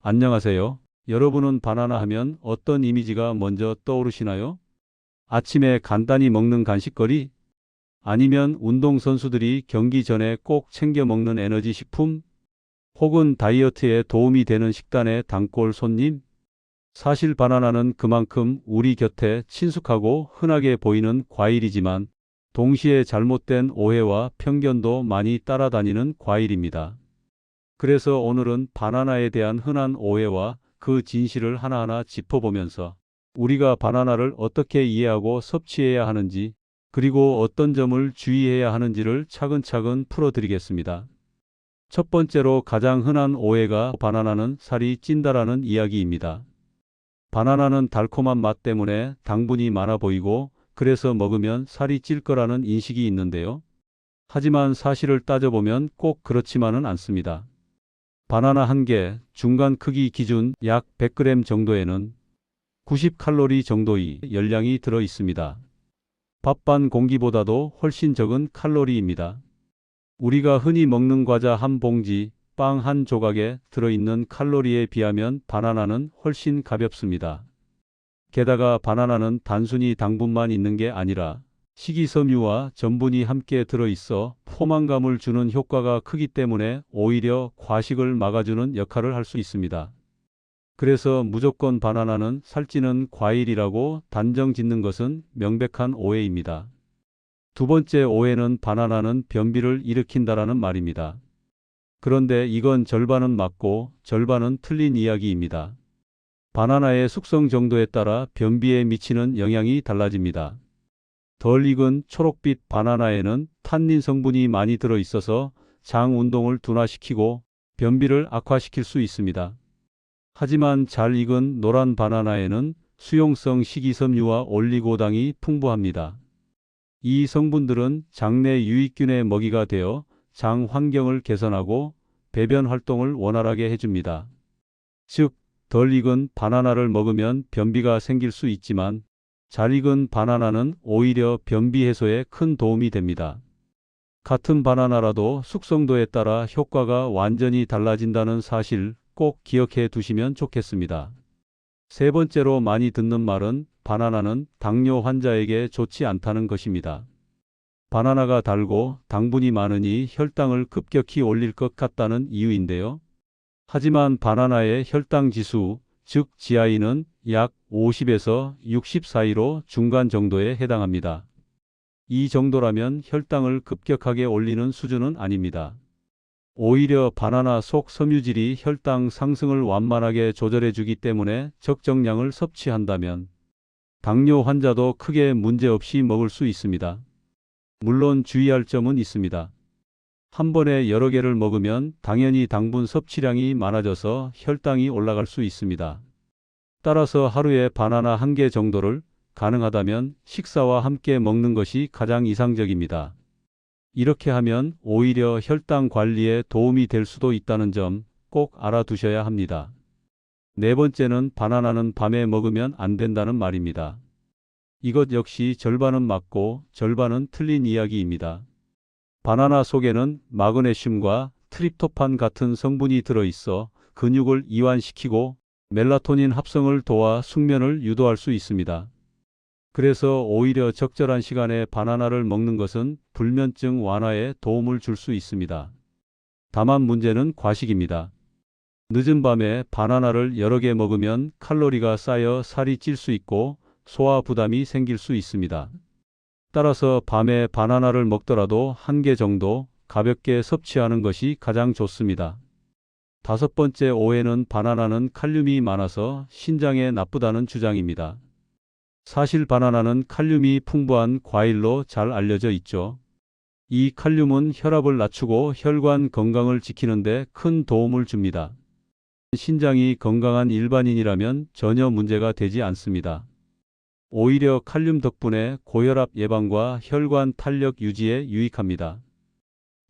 안녕하세요. 여러분은 바나나 하면 어떤 이미지가 먼저 떠오르시나요? 아침에 간단히 먹는 간식거리? 아니면 운동선수들이 경기 전에 꼭 챙겨 먹는 에너지 식품? 혹은 다이어트에 도움이 되는 식단의 단골 손님? 사실 바나나는 그만큼 우리 곁에 친숙하고 흔하게 보이는 과일이지만 동시에 잘못된 오해와 편견도 많이 따라다니는 과일입니다. 그래서 오늘은 바나나에 대한 흔한 오해와 그 진실을 하나하나 짚어보면서 우리가 바나나를 어떻게 이해하고 섭취해야 하는지, 그리고 어떤 점을 주의해야 하는지를 차근차근 풀어드리겠습니다. 첫 번째로 가장 흔한 오해가 바나나는 살이 찐다라는 이야기입니다. 바나나는 달콤한 맛 때문에 당분이 많아 보이고 그래서 먹으면 살이 찔 거라는 인식이 있는데요. 하지만 사실을 따져보면 꼭 그렇지만은 않습니다. 바나나 한 개, 중간 크기 기준 약 100g 정도에는 90칼로리 정도의 열량이 들어 있습니다. 밥 반 공기보다도 훨씬 적은 칼로리입니다. 우리가 흔히 먹는 과자 한 봉지, 빵 한 조각에 들어있는 칼로리에 비하면 바나나는 훨씬 가볍습니다. 게다가 바나나는 단순히 당분만 있는 게 아니라 식이섬유와 전분이 함께 들어있어 포만감을 주는 효과가 크기 때문에 오히려 과식을 막아주는 역할을 할 수 있습니다. 그래서 무조건 바나나는 살찌는 과일이라고 단정 짓는 것은 명백한 오해입니다. 두 번째 오해는 바나나는 변비를 일으킨다라는 말입니다. 그런데 이건 절반은 맞고 절반은 틀린 이야기입니다. 바나나의 숙성 정도에 따라 변비에 미치는 영향이 달라집니다. 덜 익은 초록빛 바나나에는 탄닌 성분이 많이 들어 있어서 장 운동을 둔화시키고 변비를 악화시킬 수 있습니다. 하지만 잘 익은 노란 바나나에는 수용성 식이섬유와 올리고당이 풍부합니다. 이 성분들은 장내 유익균의 먹이가 되어 장 환경을 개선하고 배변 활동을 원활하게 해줍니다. 즉, 덜 익은 바나나를 먹으면 변비가 생길 수 있지만 잘 익은 바나나는 오히려 변비 해소에 큰 도움이 됩니다. 같은 바나나라도 숙성도에 따라 효과가 완전히 달라진다는 사실 꼭 기억해 두시면 좋겠습니다. 세 번째로 많이 듣는 말은 바나나는 당뇨 환자에게 좋지 않다는 것입니다. 바나나가 달고 당분이 많으니 혈당을 급격히 올릴 것 같다는 이유인데요. 하지만 바나나의 혈당 지수, 즉 GI는 약 50에서 60 사이로 중간 정도에 해당합니다. 이 정도라면 혈당을 급격하게 올리는 수준은 아닙니다. 오히려 바나나 속 섬유질이 혈당 상승을 완만하게 조절해 주기 때문에 적정량을 섭취한다면 당뇨 환자도 크게 문제없이 먹을 수 있습니다. 물론 주의할 점은 있습니다. 한 번에 여러 개를 먹으면 당연히 당분 섭취량이 많아져서 혈당이 올라갈 수 있습니다. 따라서 하루에 바나나 한 개 정도를 가능하다면 식사와 함께 먹는 것이 가장 이상적입니다. 이렇게 하면 오히려 혈당 관리에 도움이 될 수도 있다는 점 꼭 알아두셔야 합니다. 네 번째는 바나나는 밤에 먹으면 안 된다는 말입니다. 이것 역시 절반은 맞고 절반은 틀린 이야기입니다. 바나나 속에는 마그네슘과 트립토판 같은 성분이 들어있어 근육을 이완시키고 멜라토닌 합성을 도와 숙면을 유도할 수 있습니다. 그래서 오히려 적절한 시간에 바나나를 먹는 것은 불면증 완화에 도움을 줄 수 있습니다. 다만 문제는 과식입니다. 늦은 밤에 바나나를 여러 개 먹으면 칼로리가 쌓여 살이 찔 수 있고 소화 부담이 생길 수 있습니다. 따라서 밤에 바나나를 먹더라도 한 개 정도 가볍게 섭취하는 것이 가장 좋습니다. 다섯 번째 오해는 바나나는 칼륨이 많아서 신장에 나쁘다는 주장입니다. 사실 바나나는 칼륨이 풍부한 과일로 잘 알려져 있죠. 이 칼륨은 혈압을 낮추고 혈관 건강을 지키는 데 큰 도움을 줍니다. 신장이 건강한 일반인이라면 전혀 문제가 되지 않습니다. 오히려 칼륨 덕분에 고혈압 예방과 혈관 탄력 유지에 유익합니다.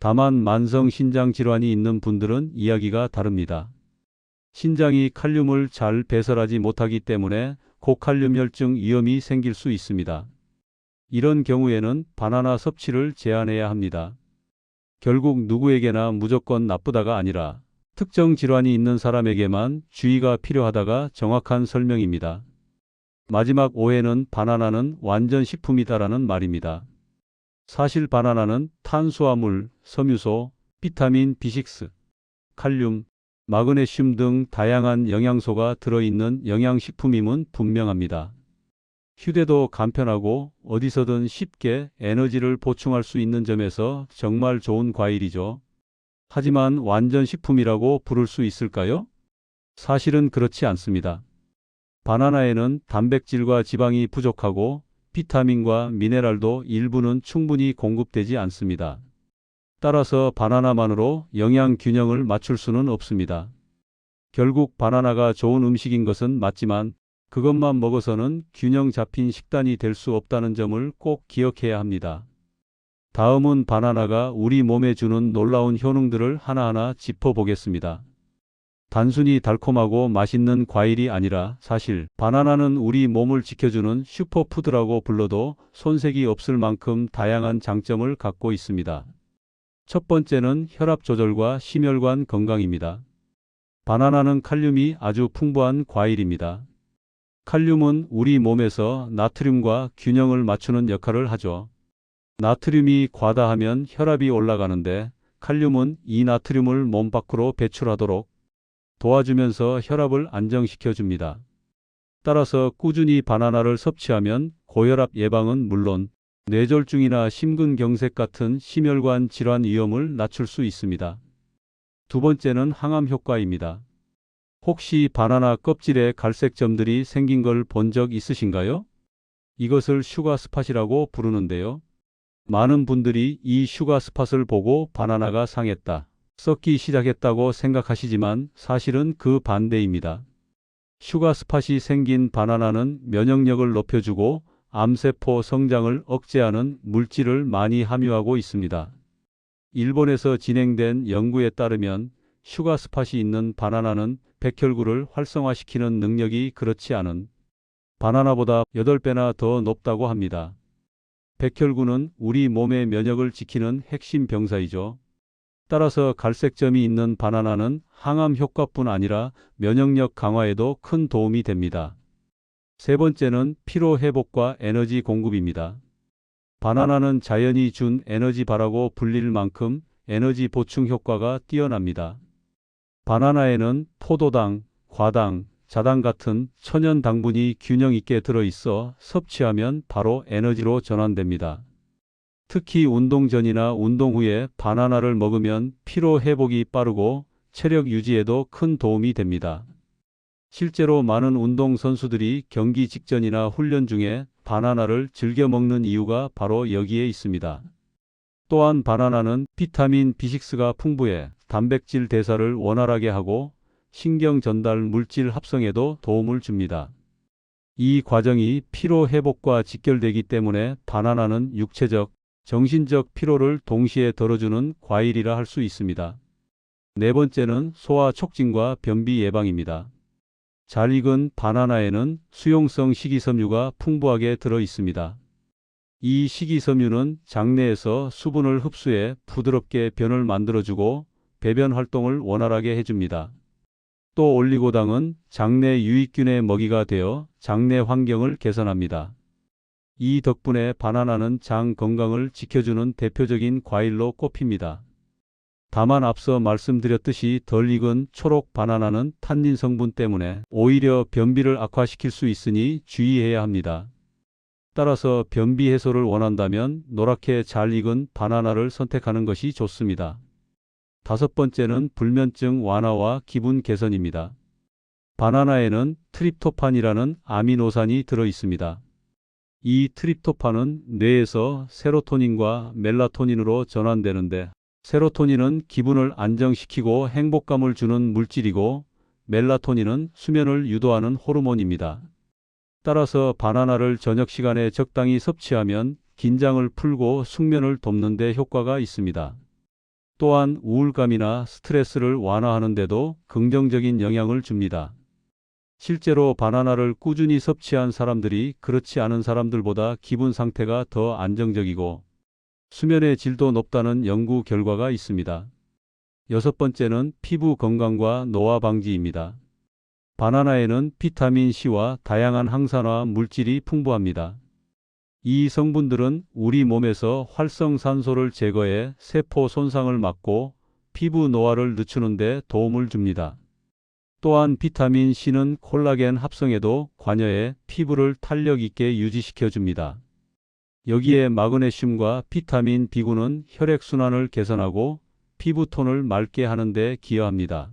다만 만성 신장 질환이 있는 분들은 이야기가 다릅니다. 신장이 칼륨을 잘 배설하지 못하기 때문에 고칼륨 혈증 위험이 생길 수 있습니다. 이런 경우에는 바나나 섭취를 제한해야 합니다. 결국 누구에게나 무조건 나쁘다가 아니라 특정 질환이 있는 사람에게만 주의가 필요하다가 정확한 설명입니다. 마지막 오해는 바나나는 완전 식품이다라는 말입니다. 사실 바나나는 탄수화물, 섬유소, 비타민 B6, 칼륨, 마그네슘 등 다양한 영양소가 들어있는 영양식품임은 분명합니다. 휴대도 간편하고 어디서든 쉽게 에너지를 보충할 수 있는 점에서 정말 좋은 과일이죠. 하지만 완전 식품이라고 부를 수 있을까요? 사실은 그렇지 않습니다. 바나나에는 단백질과 지방이 부족하고 비타민과 미네랄도 일부는 충분히 공급되지 않습니다. 따라서 바나나만으로 영양 균형을 맞출 수는 없습니다. 결국 바나나가 좋은 음식인 것은 맞지만 그것만 먹어서는 균형 잡힌 식단이 될 수 없다는 점을 꼭 기억해야 합니다. 다음은 바나나가 우리 몸에 주는 놀라운 효능들을 하나하나 짚어보겠습니다. 단순히 달콤하고 맛있는 과일이 아니라 사실 바나나는 우리 몸을 지켜주는 슈퍼푸드라고 불러도 손색이 없을 만큼 다양한 장점을 갖고 있습니다. 첫 번째는 혈압 조절과 심혈관 건강입니다. 바나나는 칼륨이 아주 풍부한 과일입니다. 칼륨은 우리 몸에서 나트륨과 균형을 맞추는 역할을 하죠. 나트륨이 과다하면 혈압이 올라가는데 칼륨은 이 나트륨을 몸 밖으로 배출하도록 도와주면서 혈압을 안정시켜줍니다. 따라서 꾸준히 바나나를 섭취하면 고혈압 예방은 물론 뇌졸중이나 심근경색 같은 심혈관 질환 위험을 낮출 수 있습니다. 두 번째는 항암 효과입니다. 혹시 바나나 껍질에 갈색 점들이 생긴 걸 본 적 있으신가요? 이것을 슈가 스팟이라고 부르는데요. 많은 분들이 이 슈가 스팟을 보고 바나나가 상했다, 썩기 시작했다고 생각하시지만 사실은 그 반대입니다. 슈가 스팟이 생긴 바나나는 면역력을 높여주고 암세포 성장을 억제하는 물질을 많이 함유하고 있습니다. 일본에서 진행된 연구에 따르면 슈가 스팟이 있는 바나나는 백혈구를 활성화시키는 능력이 그렇지 않은 바나나보다 8배나 더 높다고 합니다. 백혈구는 우리 몸의 면역을 지키는 핵심 병사이죠. 따라서 갈색점이 있는 바나나는 항암 효과뿐 아니라 면역력 강화에도 큰 도움이 됩니다. 세 번째는 피로 회복과 에너지 공급입니다. 바나나는 자연이 준 에너지바라고 불릴 만큼 에너지 보충 효과가 뛰어납니다. 바나나에는 포도당, 과당, 자당 같은 천연 당분이 균형 있게 들어있어 섭취하면 바로 에너지로 전환됩니다. 특히 운동 전이나 운동 후에 바나나를 먹으면 피로 회복이 빠르고 체력 유지에도 큰 도움이 됩니다. 실제로 많은 운동 선수들이 경기 직전이나 훈련 중에 바나나를 즐겨 먹는 이유가 바로 여기에 있습니다. 또한 바나나는 비타민 B6가 풍부해 단백질 대사를 원활하게 하고 신경 전달 물질 합성에도 도움을 줍니다. 이 과정이 피로 회복과 직결되기 때문에 바나나는 육체적, 정신적 피로를 동시에 덜어주는 과일이라 할 수 있습니다. 네 번째는 소화 촉진과 변비 예방입니다. 잘 익은 바나나에는 수용성 식이섬유가 풍부하게 들어 있습니다. 이 식이섬유는 장내에서 수분을 흡수해 부드럽게 변을 만들어주고 배변 활동을 원활하게 해줍니다. 또 올리고당은 장내 유익균의 먹이가 되어 장내 환경을 개선합니다. 이 덕분에 바나나는 장 건강을 지켜주는 대표적인 과일로 꼽힙니다. 다만 앞서 말씀드렸듯이 덜 익은 초록 바나나는 탄닌 성분 때문에 오히려 변비를 악화시킬 수 있으니 주의해야 합니다. 따라서 변비 해소를 원한다면 노랗게 잘 익은 바나나를 선택하는 것이 좋습니다. 다섯 번째는 불면증 완화와 기분 개선입니다. 바나나에는 트립토판이라는 아미노산이 들어 있습니다. 이 트립토판은 뇌에서 세로토닌과 멜라토닌으로 전환되는데 세로토닌은 기분을 안정시키고 행복감을 주는 물질이고 멜라토닌은 수면을 유도하는 호르몬입니다. 따라서 바나나를 저녁 시간에 적당히 섭취하면 긴장을 풀고 숙면을 돕는 데 효과가 있습니다. 또한 우울감이나 스트레스를 완화하는 데도 긍정적인 영향을 줍니다. 실제로 바나나를 꾸준히 섭취한 사람들이 그렇지 않은 사람들보다 기분 상태가 더 안정적이고 수면의 질도 높다는 연구 결과가 있습니다. 여섯 번째는 피부 건강과 노화 방지입니다. 바나나에는 비타민 C와 다양한 항산화 물질이 풍부합니다. 이 성분들은 우리 몸에서 활성산소를 제거해 세포 손상을 막고 피부 노화를 늦추는 데 도움을 줍니다. 또한 비타민 C는 콜라겐 합성에도 관여해 피부를 탄력 있게 유지시켜 줍니다. 여기에 마그네슘과 비타민 B군은 혈액순환을 개선하고 피부톤을 맑게 하는 데 기여합니다.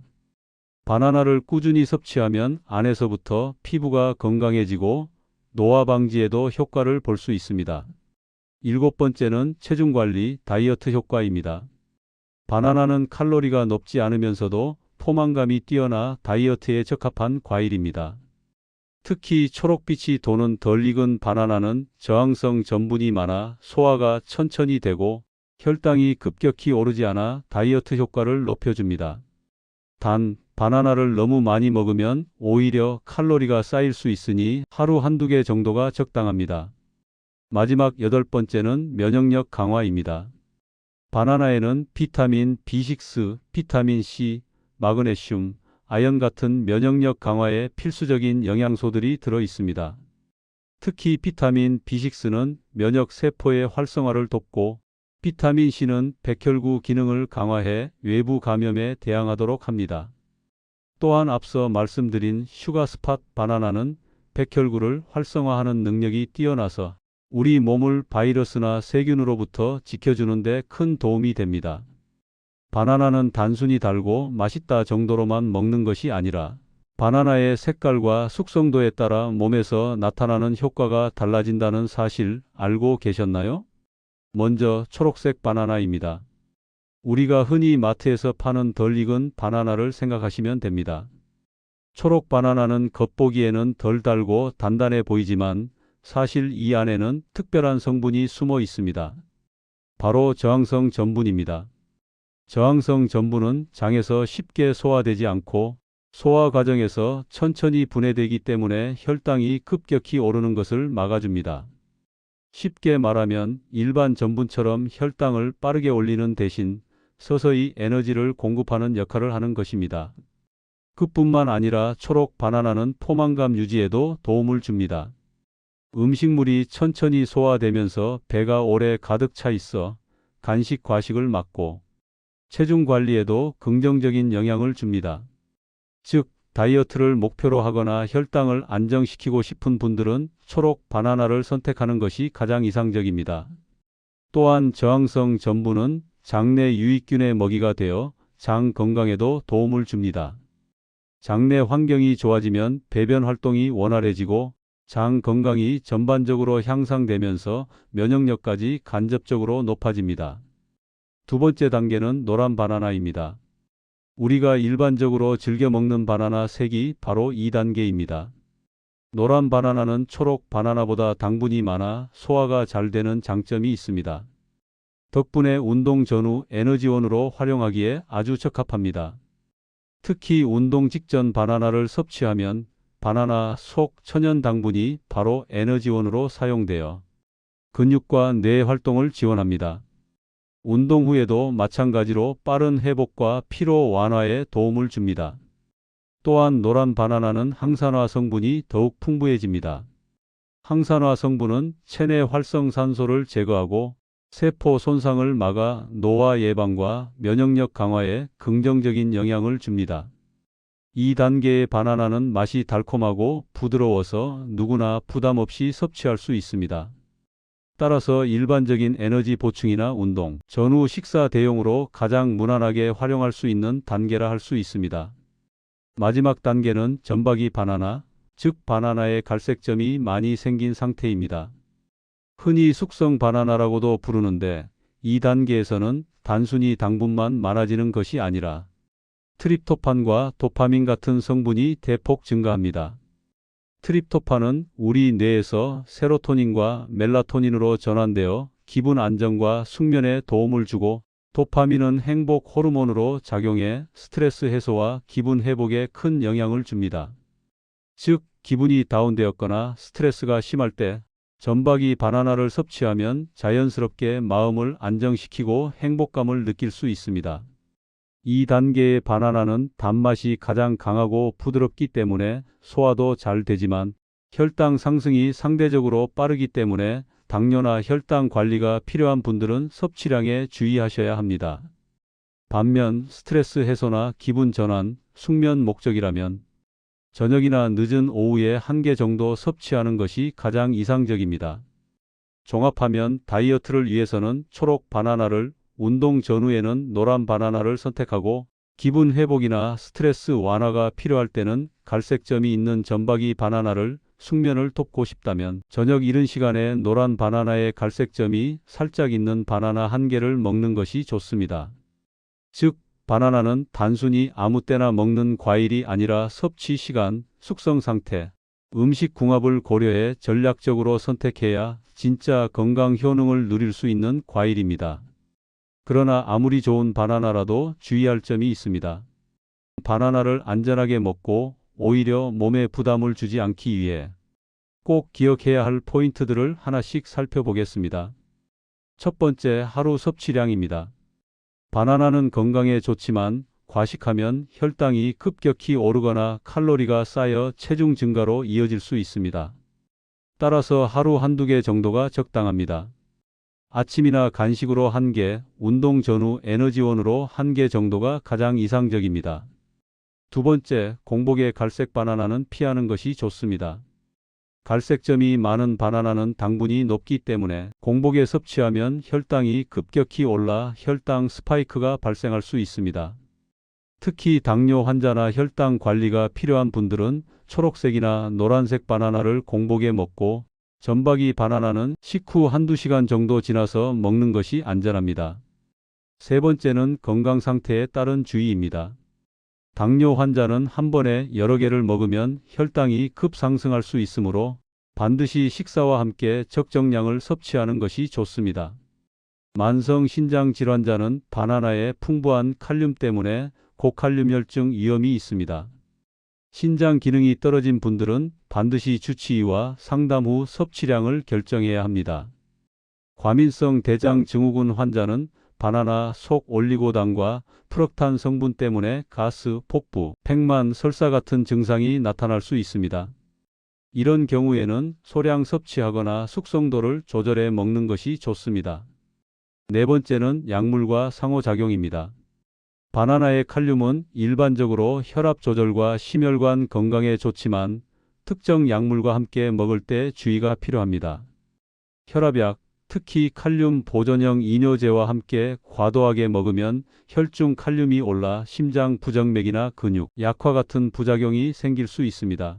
바나나를 꾸준히 섭취하면 안에서부터 피부가 건강해지고 노화 방지에도 효과를 볼 수 있습니다. 일곱 번째는 체중 관리, 다이어트 효과입니다. 바나나는 칼로리가 높지 않으면서도 포만감이 뛰어나 다이어트에 적합한 과일입니다. 특히 초록빛이 도는 덜 익은 바나나는 저항성 전분이 많아 소화가 천천히 되고 혈당이 급격히 오르지 않아 다이어트 효과를 높여줍니다. 단, 바나나를 너무 많이 먹으면 오히려 칼로리가 쌓일 수 있으니 하루 한두 개 정도가 적당합니다. 마지막 여덟 번째는 면역력 강화입니다. 바나나에는 비타민 B6, 비타민 C, 마그네슘, 아연 같은 면역력 강화에 필수적인 영양소들이 들어 있습니다. 특히 비타민 B6는 면역 세포의 활성화를 돕고 비타민 C는 백혈구 기능을 강화해 외부 감염에 대항하도록 합니다. 또한 앞서 말씀드린 슈가스팟 바나나는 백혈구를 활성화하는 능력이 뛰어나서 우리 몸을 바이러스나 세균으로부터 지켜주는 데 큰 도움이 됩니다. 바나나는 단순히 달고 맛있다 정도로만 먹는 것이 아니라 바나나의 색깔과 숙성도에 따라 몸에서 나타나는 효과가 달라진다는 사실 알고 계셨나요? 먼저 초록색 바나나입니다. 우리가 흔히 마트에서 파는 덜 익은 바나나를 생각하시면 됩니다. 초록 바나나는 겉보기에는 덜 달고 단단해 보이지만 사실 이 안에는 특별한 성분이 숨어 있습니다. 바로 저항성 전분입니다. 저항성 전분은 장에서 쉽게 소화되지 않고 소화 과정에서 천천히 분해되기 때문에 혈당이 급격히 오르는 것을 막아줍니다. 쉽게 말하면 일반 전분처럼 혈당을 빠르게 올리는 대신 서서히 에너지를 공급하는 역할을 하는 것입니다. 그뿐만 아니라 초록 바나나는 포만감 유지에도 도움을 줍니다. 음식물이 천천히 소화되면서 배가 오래 가득 차 있어 간식 과식을 막고 체중 관리에도 긍정적인 영향을 줍니다. 즉, 다이어트를 목표로 하거나 혈당을 안정시키고 싶은 분들은 초록 바나나를 선택하는 것이 가장 이상적입니다. 또한 저항성 전분은 장내 유익균의 먹이가 되어 장 건강에도 도움을 줍니다. 장내 환경이 좋아지면 배변 활동이 원활해지고 장 건강이 전반적으로 향상되면서 면역력까지 간접적으로 높아집니다. 두 번째 단계는 노란 바나나입니다. 우리가 일반적으로 즐겨 먹는 바나나 색이 바로 2단계입니다. 노란 바나나는 초록 바나나보다 당분이 많아 소화가 잘 되는 장점이 있습니다. 덕분에 운동 전후 에너지원으로 활용하기에 아주 적합합니다. 특히 운동 직전 바나나를 섭취하면 바나나 속 천연 당분이 바로 에너지원으로 사용되어 근육과 뇌 활동을 지원합니다. 운동 후에도 마찬가지로 빠른 회복과 피로 완화에 도움을 줍니다. 또한 노란 바나나는 항산화 성분이 더욱 풍부해집니다. 항산화 성분은 체내 활성산소를 제거하고 세포 손상을 막아 노화 예방과 면역력 강화에 긍정적인 영향을 줍니다. 2단계의 바나나는 맛이 달콤하고 부드러워서 누구나 부담 없이 섭취할 수 있습니다. 따라서 일반적인 에너지 보충이나 운동, 전후 식사 대용으로 가장 무난하게 활용할 수 있는 단계라 할 수 있습니다. 마지막 단계는 점박이 바나나, 즉 바나나에 갈색점이 많이 생긴 상태입니다. 흔히 숙성 바나나라고도 부르는데 이 단계에서는 단순히 당분만 많아지는 것이 아니라 트립토판과 도파민 같은 성분이 대폭 증가합니다. 트립토판은 우리 뇌에서 세로토닌과 멜라토닌으로 전환되어 기분 안정과 숙면에 도움을 주고 도파민은 행복 호르몬으로 작용해 스트레스 해소와 기분 회복에 큰 영향을 줍니다. 즉, 기분이 다운되었거나 스트레스가 심할 때 점박이 바나나를 섭취하면 자연스럽게 마음을 안정시키고 행복감을 느낄 수 있습니다. 이 단계의 바나나는 단맛이 가장 강하고 부드럽기 때문에 소화도 잘 되지만 혈당 상승이 상대적으로 빠르기 때문에 당뇨나 혈당 관리가 필요한 분들은 섭취량에 주의하셔야 합니다. 반면 스트레스 해소나 기분 전환, 숙면 목적이라면 저녁이나 늦은 오후에 한 개 정도 섭취하는 것이 가장 이상적입니다. 종합하면 다이어트를 위해서는 초록 바나나를, 운동 전후에는 노란 바나나를 선택하고 기분 회복이나 스트레스 완화가 필요할 때는 갈색점이 있는 점박이 바나나를, 숙면을 돕고 싶다면 저녁 이른 시간에 노란 바나나에 갈색점이 살짝 있는 바나나 한 개를 먹는 것이 좋습니다. 즉, 바나나는 단순히 아무 때나 먹는 과일이 아니라 섭취 시간, 숙성 상태, 음식 궁합을 고려해 전략적으로 선택해야 진짜 건강 효능을 누릴 수 있는 과일입니다. 그러나 아무리 좋은 바나나라도 주의할 점이 있습니다. 바나나를 안전하게 먹고 오히려 몸에 부담을 주지 않기 위해 꼭 기억해야 할 포인트들을 하나씩 살펴보겠습니다. 첫 번째, 하루 섭취량입니다. 바나나는 건강에 좋지만 과식하면 혈당이 급격히 오르거나 칼로리가 쌓여 체중 증가로 이어질 수 있습니다. 따라서 하루 한두 개 정도가 적당합니다. 아침이나 간식으로 1개, 운동 전후 에너지원으로 1개 정도가 가장 이상적입니다. 두 번째, 공복에 갈색 바나나는 피하는 것이 좋습니다. 갈색점이 많은 바나나는 당분이 높기 때문에 공복에 섭취하면 혈당이 급격히 올라 혈당 스파이크가 발생할 수 있습니다. 특히 당뇨 환자나 혈당 관리가 필요한 분들은 초록색이나 노란색 바나나를 공복에 먹고 점박이 바나나는 식후 한두 시간 정도 지나서 먹는 것이 안전합니다. 세 번째는 건강 상태에 따른 주의입니다. 당뇨 환자는 한 번에 여러 개를 먹으면 혈당이 급상승할 수 있으므로 반드시 식사와 함께 적정량을 섭취하는 것이 좋습니다. 만성 신장 질환자는 바나나의 풍부한 칼륨 때문에 고칼륨혈증 위험이 있습니다. 신장 기능이 떨어진 분들은 반드시 주치의와 상담 후 섭취량을 결정해야 합니다. 과민성 대장 증후군 환자는 바나나 속 올리고당과 프럭탄 성분 때문에 가스, 복부, 팽만, 설사 같은 증상이 나타날 수 있습니다. 이런 경우에는 소량 섭취하거나 숙성도를 조절해 먹는 것이 좋습니다. 네 번째는 약물과 상호작용입니다. 바나나의 칼륨은 일반적으로 혈압 조절과 심혈관 건강에 좋지만 특정 약물과 함께 먹을 때 주의가 필요합니다. 혈압약, 특히 칼륨 보존형 이뇨제와 함께 과도하게 먹으면 혈중 칼륨이 올라 심장 부정맥이나 근육 약화 같은 부작용이 생길 수 있습니다.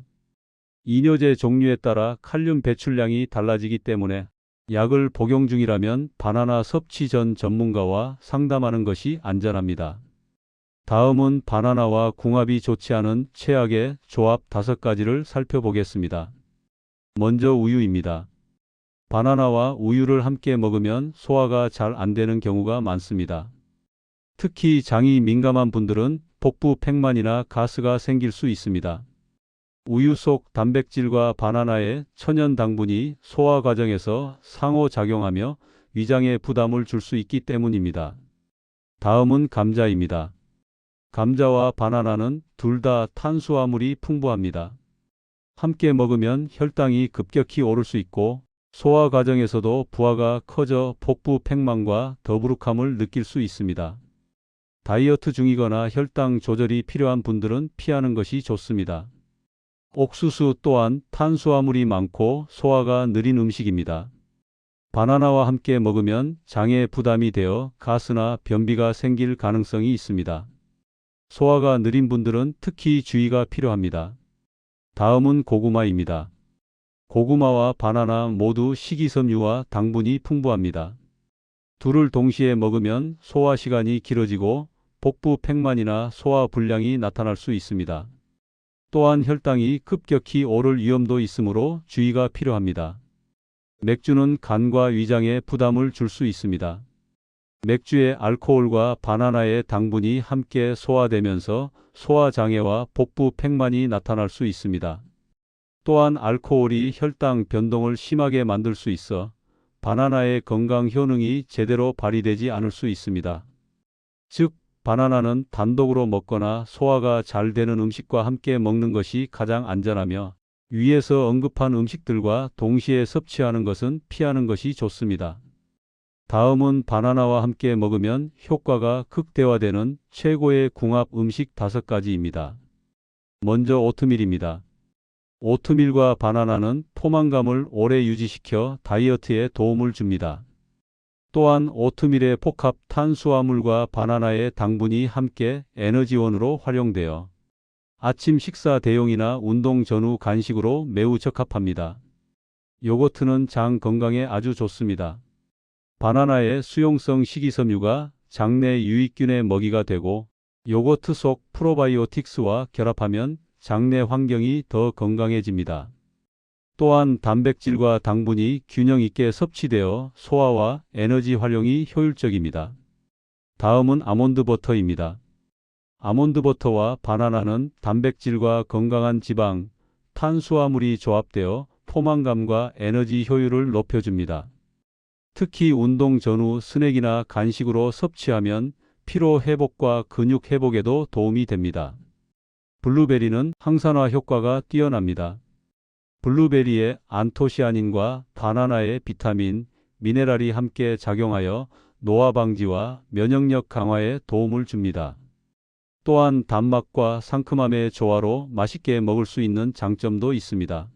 이뇨제 종류에 따라 칼륨 배출량이 달라지기 때문에 약을 복용 중이라면 바나나 섭취 전 전문가와 상담하는 것이 안전합니다. 다음은 바나나와 궁합이 좋지 않은 최악의 조합 5가지를 살펴보겠습니다. 먼저 우유입니다. 바나나와 우유를 함께 먹으면 소화가 잘 안 되는 경우가 많습니다. 특히 장이 민감한 분들은 복부 팽만이나 가스가 생길 수 있습니다. 우유 속 단백질과 바나나의 천연 당분이 소화 과정에서 상호작용하며 위장에 부담을 줄 수 있기 때문입니다. 다음은 감자입니다. 감자와 바나나는 둘 다 탄수화물이 풍부합니다. 함께 먹으면 혈당이 급격히 오를 수 있고 소화 과정에서도 부하가 커져 복부 팽만과 더부룩함을 느낄 수 있습니다. 다이어트 중이거나 혈당 조절이 필요한 분들은 피하는 것이 좋습니다. 옥수수 또한 탄수화물이 많고 소화가 느린 음식입니다. 바나나와 함께 먹으면 장에 부담이 되어 가스나 변비가 생길 가능성이 있습니다. 소화가 느린 분들은 특히 주의가 필요합니다. 다음은 고구마입니다. 고구마와 바나나 모두 식이섬유와 당분이 풍부합니다. 둘을 동시에 먹으면 소화 시간이 길어지고 복부 팽만이나 소화 불량이 나타날 수 있습니다. 또한 혈당이 급격히 오를 위험도 있으므로 주의가 필요합니다. 맥주는 간과 위장에 부담을 줄 수 있습니다. 맥주의 알코올과 바나나의 당분이 함께 소화되면서 소화장애와 복부 팽만이 나타날 수 있습니다. 또한 알코올이 혈당 변동을 심하게 만들 수 있어 바나나의 건강 효능이 제대로 발휘되지 않을 수 있습니다. 즉, 바나나는 단독으로 먹거나 소화가 잘 되는 음식과 함께 먹는 것이 가장 안전하며 위에서 언급한 음식들과 동시에 섭취하는 것은 피하는 것이 좋습니다. 다음은 바나나와 함께 먹으면 효과가 극대화되는 최고의 궁합 음식 5가지입니다. 먼저 오트밀입니다. 오트밀과 바나나는 포만감을 오래 유지시켜 다이어트에 도움을 줍니다. 또한 오트밀의 복합 탄수화물과 바나나의 당분이 함께 에너지원으로 활용되어 아침 식사 대용이나 운동 전후 간식으로 매우 적합합니다. 요거트는 장 건강에 아주 좋습니다. 바나나의 수용성 식이섬유가 장내 유익균의 먹이가 되고 요거트 속 프로바이오틱스와 결합하면 장내 환경이 더 건강해집니다. 또한 단백질과 당분이 균형 있게 섭취되어 소화와 에너지 활용이 효율적입니다. 다음은 아몬드 버터입니다. 아몬드 버터와 바나나는 단백질과 건강한 지방, 탄수화물이 조합되어 포만감과 에너지 효율을 높여줍니다. 특히 운동 전후 스낵이나 간식으로 섭취하면 피로 회복과 근육 회복에도 도움이 됩니다. 블루베리는 항산화 효과가 뛰어납니다. 블루베리의 안토시아닌과 바나나의 비타민, 미네랄이 함께 작용하여 노화 방지와 면역력 강화에 도움을 줍니다. 또한 단맛과 상큼함의 조화로 맛있게 먹을 수 있는 장점도 있습니다.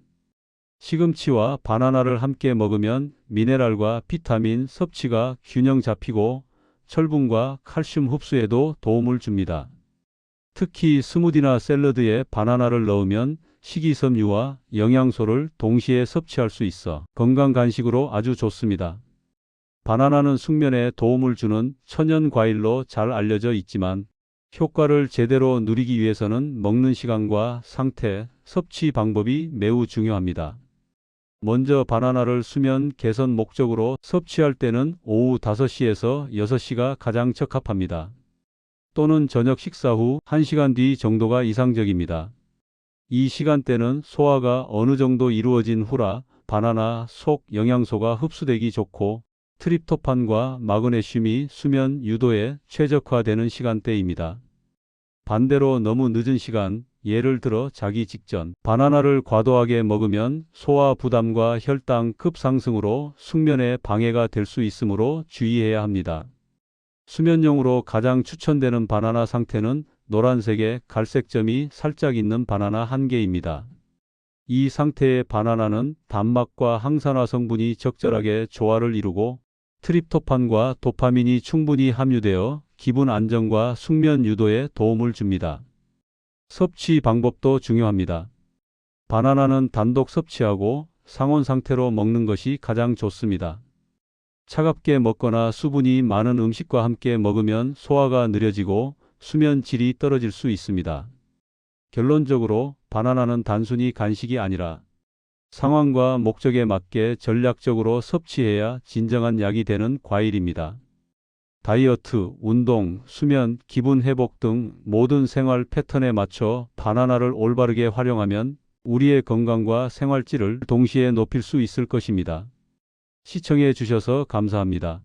시금치와 바나나를 함께 먹으면 미네랄과 비타민 섭취가 균형 잡히고 철분과 칼슘 흡수에도 도움을 줍니다. 특히 스무디나 샐러드에 바나나를 넣으면 식이섬유와 영양소를 동시에 섭취할 수 있어 건강 간식으로 아주 좋습니다. 바나나는 숙면에 도움을 주는 천연 과일로 잘 알려져 있지만 효과를 제대로 누리기 위해서는 먹는 시간과 상태, 섭취 방법이 매우 중요합니다. 먼저 바나나를 수면 개선 목적으로 섭취할 때는 오후 5시에서 6시가 가장 적합합니다. 또는 저녁 식사 후 1시간 뒤 정도가 이상적입니다. 이 시간대는 소화가 어느 정도 이루어진 후라 바나나 속 영양소가 흡수되기 좋고 트립토판과 마그네슘이 수면 유도에 최적화되는 시간대입니다. 반대로 너무 늦은 시간, 예를 들어 자기 직전, 바나나를 과도하게 먹으면 소화 부담과 혈당 급상승으로 숙면에 방해가 될 수 있으므로 주의해야 합니다. 수면용으로 가장 추천되는 바나나 상태는 노란색의 갈색 점이 살짝 있는 바나나 1개입니다. 이 상태의 바나나는 단맛과 항산화 성분이 적절하게 조화를 이루고 트립토판과 도파민이 충분히 함유되어 기분 안정과 숙면 유도에 도움을 줍니다. 섭취 방법도 중요합니다. 바나나는 단독 섭취하고 상온 상태로 먹는 것이 가장 좋습니다. 차갑게 먹거나 수분이 많은 음식과 함께 먹으면 소화가 느려지고 수면 질이 떨어질 수 있습니다. 결론적으로 바나나는 단순히 간식이 아니라 상황과 목적에 맞게 전략적으로 섭취해야 진정한 약이 되는 과일입니다. 다이어트, 운동, 수면, 기분 회복 등 모든 생활 패턴에 맞춰 바나나를 올바르게 활용하면 우리의 건강과 생활 질을 동시에 높일 수 있을 것입니다. 시청해 주셔서 감사합니다.